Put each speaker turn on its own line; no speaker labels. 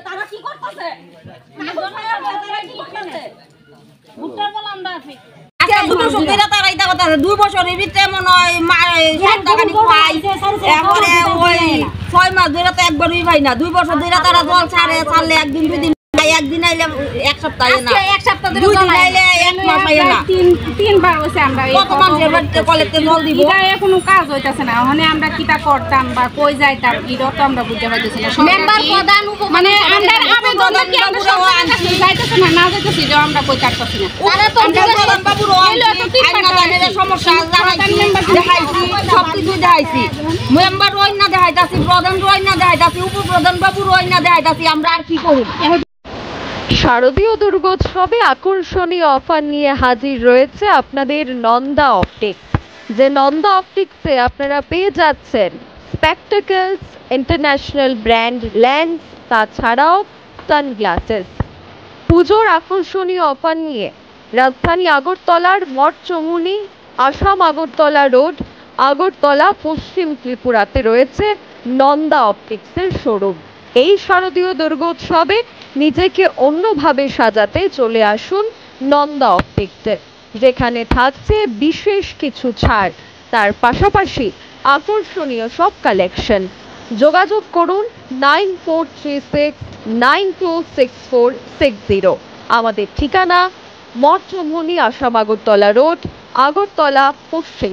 তারা কি করতেছে? দুই বছরের ভিতরে মনে হয় 6 মাস ধরে তো একবারই পাই না। 2 বছর ধরে তারা জল ছাড়লে একদিন 2 দিন একদিন আইলে এক সপ্তাহে না, এক সপ্তাহ ধরে জল আইলে এক মাস আইলে না।
তিনবার হইছে আমরা
কত মানুষের বাড়িতে কলেতে জল দিব,
এটা কোনো কাজ হইতাছে না। মানে আমরা কিটা করতাম বা কই যাইতাম এটা তো আমরা বুঝতে পারতেছি না। মেম্বার প্রধান মানে আমরা আবেদন কি আমরা সবার কাছে যাইতাছে না, না যাইতাছি যে আমরা কই কাটতাছি না। তারা তো প্রধান বাবুর হইলো তো
আইনাদানের সমস্যা জানাইছি, দেখাইছি, সব কিছু দেখাইছি। মেম্বার রই না দেখাইতাছি, প্রধান রই না দেখাইতাছি, উপপ্রধান বাবুর রই না দেখাইতাছি। আমরা আর কি করব?
শারদীয় দুর্গোৎসবে আকর্ষণীয় অফার নিয়ে হাজির রয়েছে আপনাদের নন্দা অপটিক্স। যে নন্দা অপটিক্সে আপনারা পেয়ে যাচ্ছেন স্পেকটাকলস, ইন্টারন্যাশনাল ব্র্যান্ড লেন্স, তাছাড়াও সানগ্লাসেস। পুজোর আকর্ষণীয় অফার নিয়ে রাজধানী আগরতলার মঠচমুনি আসাম আগরতলা রোড, আগরতলা, পশ্চিম ত্রিপুরাতে রয়েছে নন্দা অপটিক্সের শোরুম। এই শারদীয় দুর্গোৎসবে নিজেকে অন্যভাবে সাজাতে চলে আসুন নন্দা অপটিক্সে, যেখানে থাকছে বিশেষ কিছু ছাড়, তার পাশাপাশি আকর্ষণীয় সব কালেকশন। যোগাযোগ করুন 9436926460। আমাদের ঠিকানা মঠচমুনি আসাম আগরতলা রোড, আগরতলা, পশ্চিম